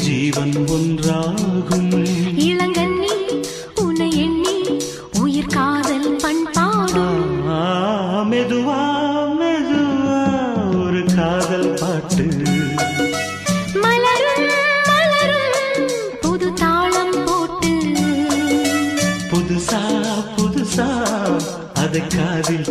ஜீவன் ஒன்றாகும். இளங்கண்ணி உன்னை எண்ணி உயிர் காதல் பண்பாடும். மெதுவா மெதுவா ஒரு காதல் பாட்டு. மலரும் மலரும் புது தாளம் போட்டு. புதுசா புதுசா அதை காதில்